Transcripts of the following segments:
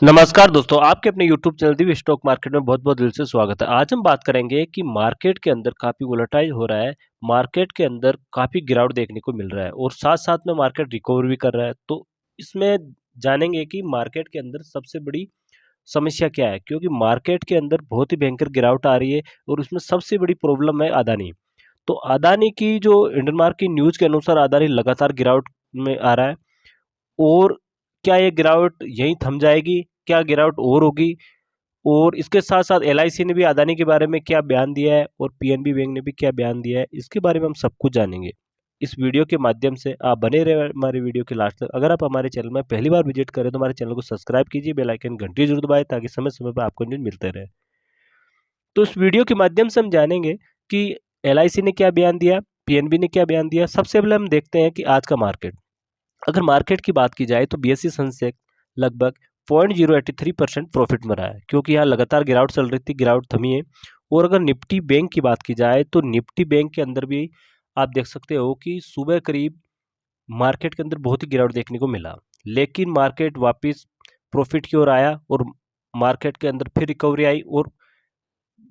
नमस्कार दोस्तों, आपके अपने YouTube channel Divya stock market में बहुत-बहुत दिल से स्वागत है। आज हम बात करेंगे कि मार्केट के अंदर काफ़ी वोलेटाइल हो रहा है, मार्केट के अंदर काफ़ी गिरावट देखने को मिल रहा है और साथ-साथ में मार्केट रिकवर भी कर रहा है। तो इसमें जानेंगे कि मार्केट के अंदर सबसे बड़ी समस्या क्या है? क्योंकि मार्केट के अंदर बहुत ही भयंकर गिरावट आ रही है और उसमें सबसे बड़ी प्रॉब्लम है अदानी। तो अदानी की जो इंडियन मार्केट की न्यूज़ के अनुसार अदानी लगातार गिरावट में आ रहा है और क्या ये गिरावट यहीं थम जाएगी? क्या गिरावट और होगी? और इसके साथ-साथ एलआईसी ने भी अदानी के बारे में क्या बयान दिया है और पीएनबी बैंक ने भी क्या बयान दिया है, इसके बारे में हम सब कुछ जानेंगे। इस वीडियो के माध्यम से आप बने रहे हमारे वीडियो के लास्ट तक। अगर आप हमारे चैनल में पहली बार विज़िट करें तो हमारे चैनल को सब्सक्राइब कीजिए, बेल आइकन घंटी ज़रूर दबाएँ ताकि समय-समय पे आपको न्यूज़ मिलते रहे। तो इस वीडियो के माध्यम से हम जानेंगे कि एलआईसी ने क्या बयान दिया, पीएनबी ने क्या बयान दिया। सबसे पहले हम देखते हैं कि आज का मार्केट। अगर मार्केट की बात की जाए तो बीएसई सेंसेक्स लगभग 0.083% प्रॉफिट में रहा है क्योंकि यहाँ लगातार गिरावट चल रही थी, गिरावट थमी है। और अगर निफ्टी बैंक की बात की जाए तो निफ्टी बैंक के अंदर भी आप देख सकते हो कि सुबह करीब मार्केट के अंदर बहुत ही गिरावट देखने को मिला, लेकिन मार्केट वापस प्रॉफिट की ओर आया और मार्केट के अंदर फिर रिकवरी आई और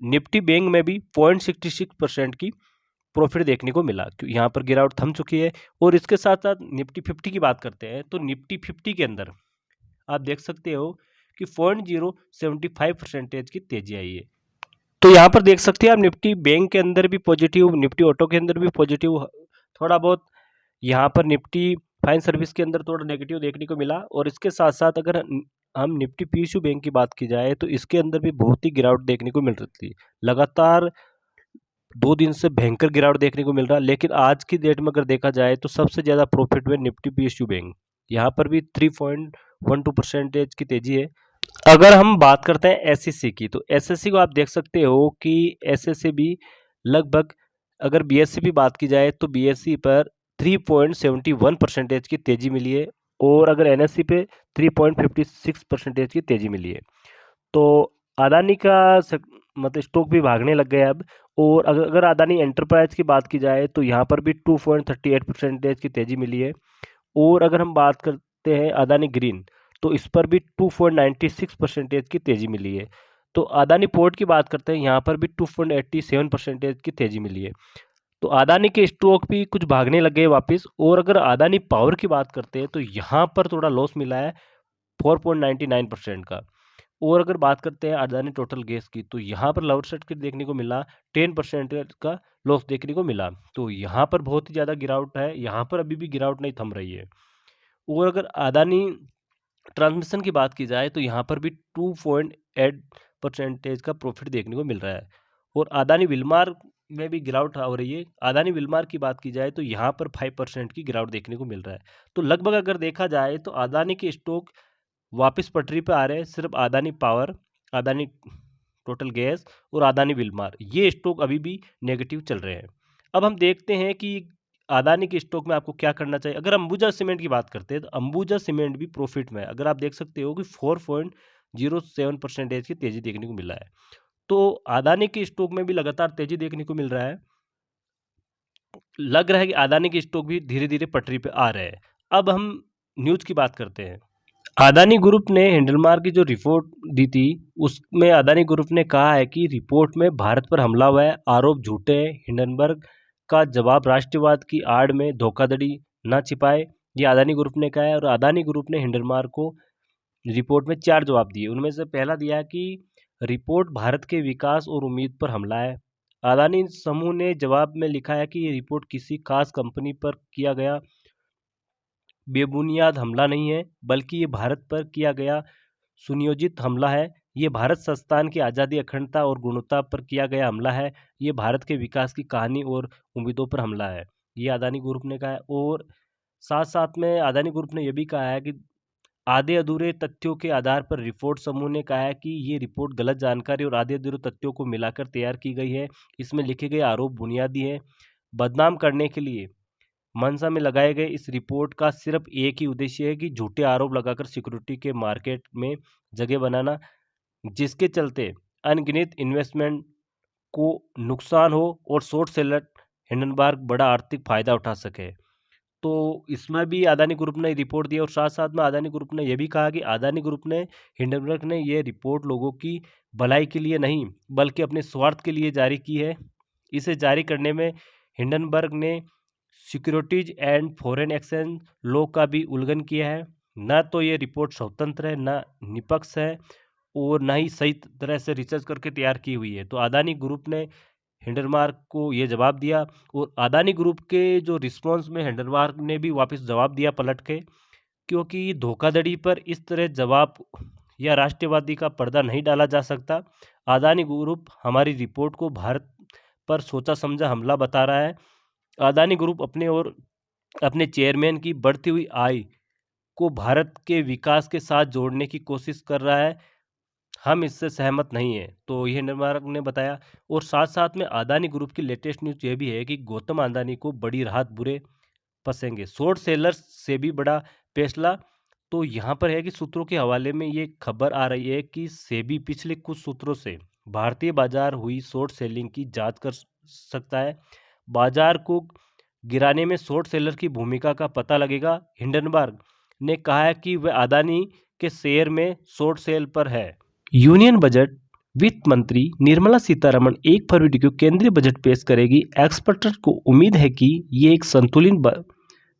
निफ्टी बैंक में भी 0.66% की प्रॉफिट देखने को मिला। यहाँ पर गिरावट थम चुकी है और इसके साथ साथ निफ्टी 50 की बात करते हैं तो निफ्टी 50 के अंदर आप देख सकते हो कि 0.075% की तेजी आई है। तो यहाँ पर देख सकते हैं आप निफ्टी बैंक के अंदर भी पॉजिटिव, निफ्टी ऑटो के अंदर भी पॉजिटिव, थोड़ा बहुत यहाँ पर निफ्टी फाइन सर्विस के अंदर थोड़ा नेगेटिव देखने को मिला। और इसके साथ साथ अगर हम निफ्टी पीएसयू बैंक की बात की जाए तो इसके अंदर भी बहुत ही गिरावट देखने को मिल रही थी। लगातार 2 दिन से भयंकर गिरावट देखने को मिल रहा है, लेकिन आज की डेट में अगर देखा जाए तो सबसे ज़्यादा प्रॉफिट में निफ्टी पीएसयू बैंक, यहाँ पर भी 3.12% की तेजी है। अगर हम बात करते हैं एसएससी की तो एसएससी को आप देख सकते हो कि एसएससी भी लगभग, अगर बीएससी की बात की जाए तो बीएससी पर 3.71% की तेजी मिली है और अगर एनएससी पे 3.56% की तेजी मिली है। तो अदानी का मतलब स्टॉक भी भागने लग गए अब। और अगर अदानी एंटरप्राइज की बात की जाए तो यहाँ पर भी 2.38% की तेजी मिली है। और अगर हम बात करते हैं अदानी ग्रीन तो इस पर भी 2.96% की तेजी मिली है। तो अदानी पोर्ट की बात करते हैं, यहाँ पर भी 2.87% की तेजी मिली है। तो अदानी के स्टॉक भी कुछ भागने लग गए वापस। और अगर अदानी पावर की बात करते हैं तो यहाँ पर थोड़ा लॉस मिला है 4.99% का। और अगर बात करते हैं अदानी टोटल गैस की तो यहाँ पर लोअर सर्किट देखने को मिला, 10% का लॉस देखने को मिला। तो यहाँ पर बहुत ही ज़्यादा गिरावट है, यहाँ पर अभी भी गिरावट नहीं थम रही है। और अगर अदानी ट्रांसमिशन की बात की जाए तो यहाँ पर भी 2.8% का प्रॉफिट देखने को मिल रहा है। और अदानी विलमार में भी गिरावट हो रही है। अदानी विलमार की बात की जाए तो यहाँ पर 5% की गिरावट देखने को मिल रहा है। तो लगभग अगर देखा जाए तो अदानी के स्टॉक वापस पटरी पे आ रहे हैं। सिर्फ Adani power, Adani total gas और अदानी विलमार, ये स्टॉक अभी भी नेगेटिव चल रहे हैं। अब हम देखते हैं कि अदानी के स्टॉक में आपको क्या करना चाहिए। अगर अंबुजा सीमेंट की बात करते हैं तो अंबुजा सीमेंट भी प्रॉफिट में है। अगर आप देख सकते हो कि 4.07% की तेजी देखने को मिला है। तो अदानी के स्टॉक में भी लगातार तेजी देखने को मिल रहा है। लग रहा है कि अदानी के स्टॉक भी धीरे धीरे पटरी पे आ रहे हैं। अब हम न्यूज़ की बात करते हैं। अदानी ग्रुप ने हिंडलमार्क की जो रिपोर्ट दी थी उसमें अदानी ग्रुप ने कहा है कि रिपोर्ट में भारत पर हमला हुआ है, आरोप झूठे हैं। हिंडनबर्ग का जवाब राष्ट्रवाद की आड़ में धोखाधड़ी न छिपाए, ये अदानी ग्रुप ने कहा है। और अदानी ग्रुप ने हिंडलमार्क को रिपोर्ट में 4 जवाब दिए। उनमें से पहला दिया कि रिपोर्ट भारत के विकास और उम्मीद पर हमला है। अदानी समूह ने जवाब में लिखा है कि ये रिपोर्ट किसी खास कंपनी पर किया गया बेबुनियाद हमला नहीं है, बल्कि ये भारत पर किया गया सुनियोजित हमला है। ये भारत संस्थान की आज़ादी, अखंडता और गुणवत्ता पर किया गया हमला है। ये भारत के विकास की कहानी और उम्मीदों पर हमला है। ये अदानी ग्रुप ने कहा है। और साथ-साथ में अदानी ग्रुप ने ये भी कहा है कि आधे-अधूरे तथ्यों के आधार पर रिपोर्ट समूह ने कहा है कि ये रिपोर्ट गलत जानकारी और आधे-अधूरे तथ्यों को मिलाकर तैयार की गई है। इसमें लिखे गए आरोप बुनियादी हैं। बदनाम करने के लिए मंशा में लगाए गए इस रिपोर्ट का सिर्फ एक ही उद्देश्य है कि झूठे आरोप लगाकर सिक्योरिटी के मार्केट में जगह बनाना, जिसके चलते अनगिनत इन्वेस्टमेंट को नुकसान हो और शॉर्ट सेलर हिंडनबर्ग बड़ा आर्थिक फायदा उठा सके। तो इसमें भी अदानी ग्रुप ने रिपोर्ट दी और साथ-साथ में अदानी ग्रुप ने ये भी कहा कि अदानी ग्रुप ने हिंडनबर्ग ने ये रिपोर्ट लोगों की भलाई के लिए नहीं, बल्कि अपने स्वार्थ के लिए जारी की है। इसे जारी करने में हिंडनबर्ग ने securities and foreign exchange law का भी उल्लंघन किया है। ना तो ये रिपोर्ट स्वतंत्र है, ना निष्पक्ष है और ना ही सही तरह से रिसर्च करके तैयार की हुई है। तो अदानी ग्रुप ने हिंडनबर्ग को ये जवाब दिया और अदानी ग्रुप के जो रिस्पॉन्स में हिंडनबर्ग ने भी वापस जवाब दिया पलट के, क्योंकि धोखाधड़ी पर इस तरह जवाब या राष्ट्रवादी का पर्दा नहीं डाला जा सकता। अदानी ग्रुप हमारी रिपोर्ट को भारत पर सोचा समझा हमला बता रहा है। अदानी ग्रुप अपने और अपने चेयरमैन की बढ़ती हुई आय को भारत के विकास के साथ जोड़ने की कोशिश कर रहा है। हम इससे सहमत नहीं हैं, तो ये हिंडनबर्ग ने बताया। और साथ-साथ में अदानी ग्रुप की लेटेस्ट न्यूज़ ये भी है कि गौतम अदानी को बड़ी राहत बुरे फंसेंगे। शॉर्ट सेलर्स से भी बड़ा फैसला। तो यहाँ पर है कि सूत्रों के हवाले में ये खबर आ रही है कि सेबी पिछले कुछ सूत्रों से भारतीय बाजार हुई शॉर्ट सेलिंग की जांच कर सकता है। बाजार को गिराने में शॉर्ट सेलर की भूमिका का पता लगेगा। हिंडनबर्ग ने कहा है कि वह अदानी के शेयर में शॉर्ट सेल पर है। यूनियन बजट वित्त मंत्री निर्मला सीतारमण 1 फरवरी को केंद्रीय बजट पेश करेगी। एक्सपर्ट्स को उम्मीद है कि ये एक संतुलित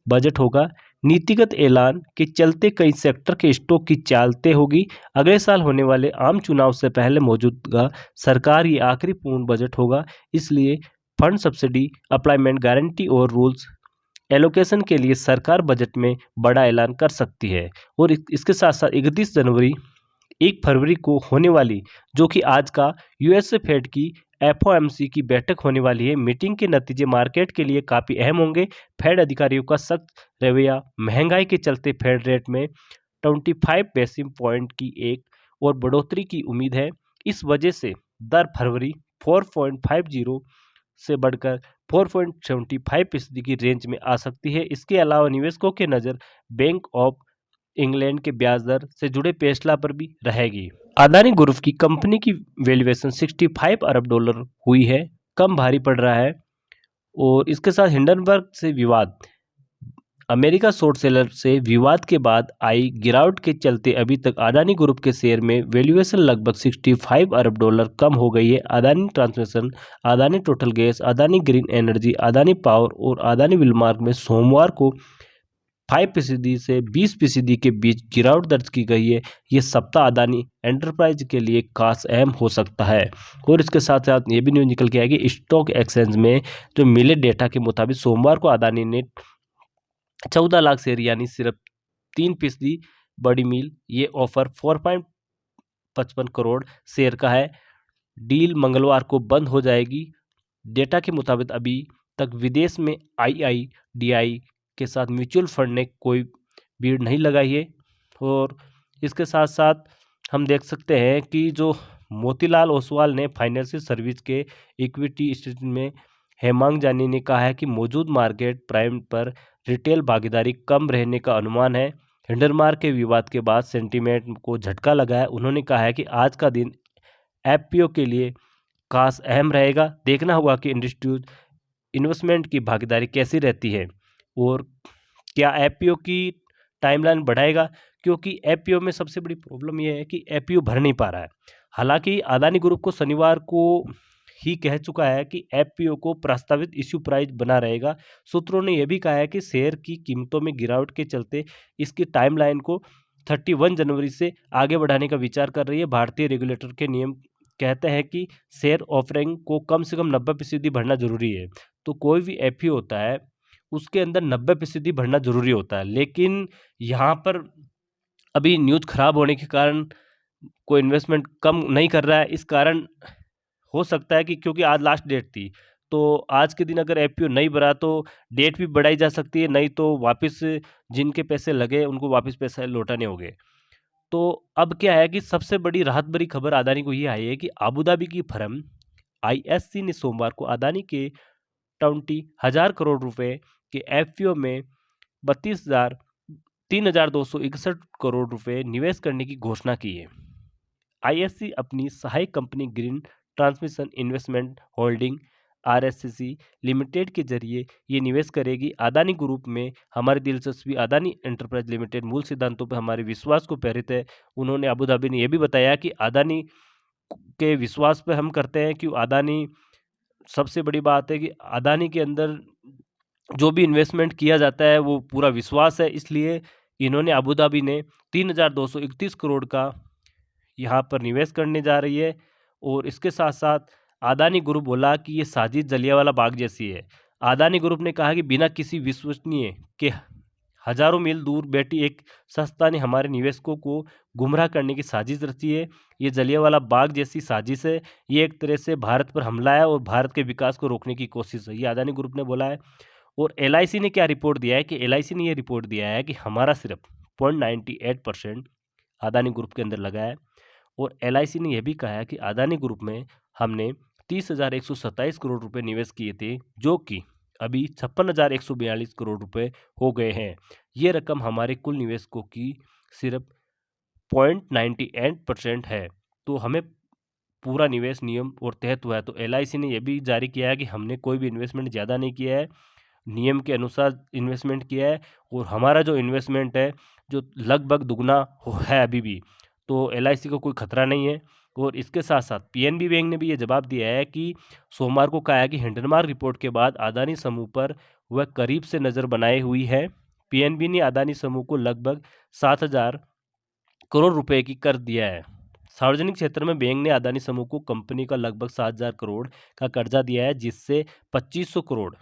बजट होगा। नीतिगत ऐलान के चलते कई सेक्टर के स्टॉक की चाल तय होगी। अगले साल होने वाले आम चुनाव से पहले मौजूदा सरकार ये आखिरी पूर्ण बजट होगा। इसलिए फंड सब्सिडी, अप्लाइमेंट गारंटी और रूल्स एलोकेशन के लिए सरकार बजट में बड़ा ऐलान कर सकती है। और इसके साथ साथ 31 जनवरी 1 फरवरी को होने वाली, जो कि आज का यूएस फेड की एफओएमसी की बैठक होने वाली है। मीटिंग के नतीजे मार्केट के लिए काफ़ी अहम होंगे। फेड अधिकारियों का सख्त रवैया, महंगाई के चलते फेड रेट में 25 बेसिस पॉइंट की एक और बढ़ोतरी की उम्मीद है। इस वजह से दर फरवरी 4.50 से बढ़कर 4.75% की रेंज में आ सकती है। इसके अलावा निवेशकों की नज़र बैंक ऑफ इंग्लैंड के ब्याज दर से जुड़े फैसला पर भी रहेगी। अदानी ग्रुप की कंपनी की वैल्यूएशन 65 अरब डॉलर हुई है, कम भारी पड़ रहा है। और इसके साथ हिंडनबर्ग से विवाद, अमेरिका शॉर्ट सेलर से विवाद के बाद आई गिरावट के चलते अभी तक अदानी ग्रुप के शेयर में वैल्यूएशन लगभग 65 अरब डॉलर कम हो गई है। Adani transmission, Adani total gas, Adani green energy, Adani power और अदानी विलमार्क में सोमवार को 5% से 20% के बीच गिरावट दर्ज की गई है। ये सप्ताह अदानी एंटरप्राइज के लिए खास अहम हो सकता है। और इसके साथ साथ ये भी न्यूज़ निकल के आएगी, स्टॉक एक्सचेंज में जो मिले डेटा के मुताबिक सोमवार को अदानी ने 14 लाख शेयर यानी सिर्फ 3% बड़ी मील, ये ऑफर 4.55 करोड़ शेयर का है। डील मंगलवार को बंद हो जाएगी। डेटा के मुताबिक अभी तक विदेश में आईआईडीआई के साथ म्यूचुअल फंड ने कोई भीड़ नहीं लगाई है। और इसके साथ साथ हम देख सकते हैं कि जो मोतीलाल ओसवाल ने फाइनेंशियल सर्विस के इक्विटी स्टेटमेंट में हेमांग जानी ने कहा है कि मौजूद मार्केट प्राइम पर रिटेल भागीदारी कम रहने का अनुमान है। हिंडनबर्ग के विवाद के बाद सेंटीमेंट को झटका लगा है। उन्होंने कहा है कि आज का दिन एफपीओ के लिए खास अहम रहेगा। देखना होगा कि इंडस्ट्री इन्वेस्टमेंट की भागीदारी कैसी रहती है और क्या एफपीओ की टाइमलाइन बढ़ाएगा, क्योंकि एफपीओ में सबसे बड़ी प्रॉब्लम यह है कि एफपीओ भर नहीं पा रहा है। हालांकि अदानी ग्रुप को शनिवार को ही कह चुका है कि एफपीओ को प्रस्तावित इश्यू प्राइस बना रहेगा। सूत्रों ने यह भी कहा है कि शेयर की कीमतों में गिरावट के चलते इसकी टाइमलाइन को 31 जनवरी से आगे बढ़ाने का विचार कर रही है। भारतीय रेगुलेटर के नियम कहते हैं कि शेयर ऑफरिंग को कम से कम 90% भरना जरूरी है। तो कोई भी एफपीओ होता है उसके अंदर 90% भरना जरूरी होता है। लेकिन यहाँ पर अभी न्यूज़ खराब होने के कारण कोई इन्वेस्टमेंट कम नहीं कर रहा है। इस कारण हो सकता है कि क्योंकि आज लास्ट डेट थी, तो आज के दिन अगर एफपीओ नहीं भरा तो डेट भी बढ़ाई जा सकती है, नहीं तो वापस जिनके पैसे लगे उनको वापस पैसे लौटाने होंगे। तो अब क्या है कि सबसे बड़ी राहत भरी खबर अदानी को ये आई है कि अबू धाबी की फर्म आईएससी ने सोमवार को अदानी के 20,000 करोड़ रुपए के एफपीओ में 3,261 करोड़ रुपए निवेश करने की घोषणा की है। आईएससी अपनी सहायक company green transmission investment holding RSC limited के जरिए ये निवेश करेगी। अदानी ग्रुप में हमारी दिलचस्पी अदानी एंटरप्राइज लिमिटेड मूल सिद्धांतों पर हमारे विश्वास को प्रेरित है। उन्होंने अबू धाबी ने यह भी बताया कि अदानी के विश्वास पे हम करते हैं कि अदानी, सबसे बड़ी बात है कि अदानी के अंदर जो भी इन्वेस्टमेंट किया जाता है वो पूरा विश्वास है, इसलिए इन्होंने अबू धाबी ने 3,231 करोड़ का यहाँ पर निवेश करने जा रही है। और इसके साथ साथ अदानी ग्रुप बोला कि ये साजिश जलियांवाला बाग जैसी है। अदानी ग्रुप ने कहा कि बिना किसी विश्वसनीय के हजारों मील दूर बैठी एक संस्था ने हमारे निवेशकों को गुमराह करने की साजिश रची है। ये जलियांवाला बाग जैसी साजिश है। ये एक तरह से भारत पर हमला है और भारत के विकास को रोकने की कोशिश है, ये अदानी ग्रुप ने बोला है। और एलआईसी ने क्या रिपोर्ट दिया है कि एलआईसी ने ये रिपोर्ट दिया है कि हमारा सिर्फ 0.98% अदानी ग्रुप के अंदर लगा है। और एलआईसी ने यह भी कहा है कि अदानी ग्रुप में हमने 30,127 करोड़ रुपए निवेश किए थे, जो कि अभी 56,142 करोड़ रुपए हो गए हैं। ये रकम हमारे कुल निवेशकों की सिर्फ 0.98% है, तो हमें पूरा निवेश नियम और तहत हुआ है। तो एलआईसी ने यह भी जारी किया है कि हमने कोई भी इन्वेस्टमेंट ज़्यादा नहीं किया है, नियम के अनुसार इन्वेस्टमेंट किया है। और हमारा जो इन्वेस्टमेंट है जो लगभग दुगना है अभी भी, तो एलआईसी को कोई खतरा नहीं है। और इसके साथ साथ पीएनबी बैंक ने भी ये जवाब दिया है कि सोमवार को कहा है कि हिंडनमार्क रिपोर्ट के बाद अदानी समूह पर वह करीब से नज़र बनाए हुई है। पीएनबी ने अदानी समूह को लगभग 7,000 करोड़ रुपए की कर्ज दिया है। सार्वजनिक क्षेत्र में बैंक ने अदानी समूह को कंपनी का लगभग 7,000 करोड़ का कर्जा दिया है, जिससे 2,500 करोड़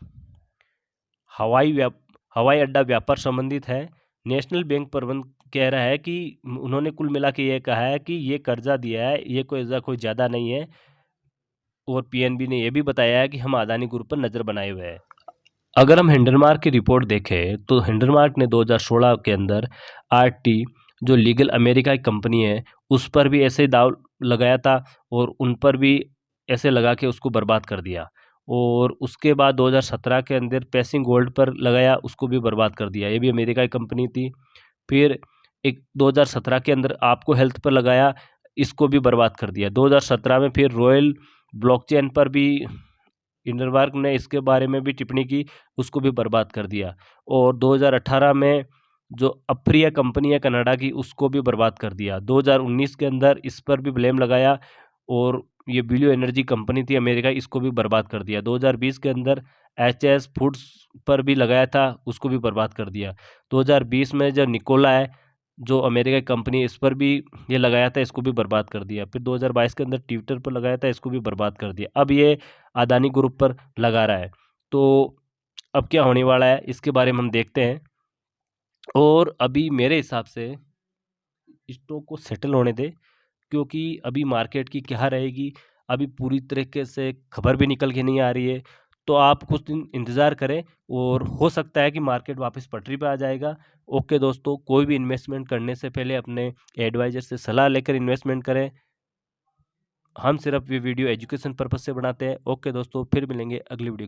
हवाई अड्डा व्यापार संबंधित है। नेशनल बैंक प्रबंध कह रहा है कि उन्होंने कुल मिला के ये कहा है कि ये कर्जा दिया है, ये कोई ज़्यादा नहीं है। और पीएनबी ने यह भी बताया है कि हम अदानी ग्रुप पर नज़र बनाए हुए हैं। अगर हम हिंडनमार्क की रिपोर्ट देखें तो हिंडनमार्क ने 2016 के अंदर आरटी, जो लीगल अमेरिका की कंपनी है, उस पर भी ऐसे दाव लगाया था और उन पर भी ऐसे लगा के उसको बर्बाद कर दिया। और उसके बाद 2017 के अंदर पेसिंग गोल्ड पर लगाया, उसको भी बर्बाद कर दिया, ये भी अमेरिका की कंपनी थी। फिर एक 2017 के अंदर आपको हेल्थ पर लगाया, इसको भी बर्बाद कर दिया। 2017 में फिर रॉयल ब्लॉकचेन पर भी हिंडनबर्ग ने इसके बारे में भी टिप्पणी की, उसको भी बर्बाद कर दिया। और 2018 में जो अप्रिया कंपनी है कनाडा की, उसको भी बर्बाद कर दिया। 2019 के अंदर इस पर भी ब्लेम लगाया और ये बिलियो एनर्जी कंपनी थी अमेरिका, इसको भी बर्बाद कर दिया। 2020 के अंदर एचएस फूड्स पर भी लगाया था, उसको भी बर्बाद कर दिया। 2020 में जब निकोला है जो अमेरिका की कंपनी, इस पर भी ये लगाया था, इसको भी बर्बाद कर दिया। फिर 2022 के अंदर ट्विटर पर लगाया था, इसको भी बर्बाद कर दिया। अब ये अदानी ग्रुप पर लगा रहा है, तो अब क्या होने वाला है इसके बारे में हम देखते हैं। और अभी मेरे हिसाब से स्टॉक को सेटल होने दे, क्योंकि अभी मार्केट की क्या रहेगी अभी पूरी तरीके से खबर भी निकल के नहीं आ रही है। तो आप कुछ दिन इंतज़ार करें और हो सकता है कि मार्केट वापस पटरी पे आ जाएगा। ओके दोस्तों, कोई भी इन्वेस्टमेंट करने से पहले अपने एडवाइज़र से सलाह लेकर इन्वेस्टमेंट करें। हम सिर्फ ये वीडियो एजुकेशन पर्पज़ से बनाते हैं। ओके दोस्तों, फिर मिलेंगे अगली वीडियो।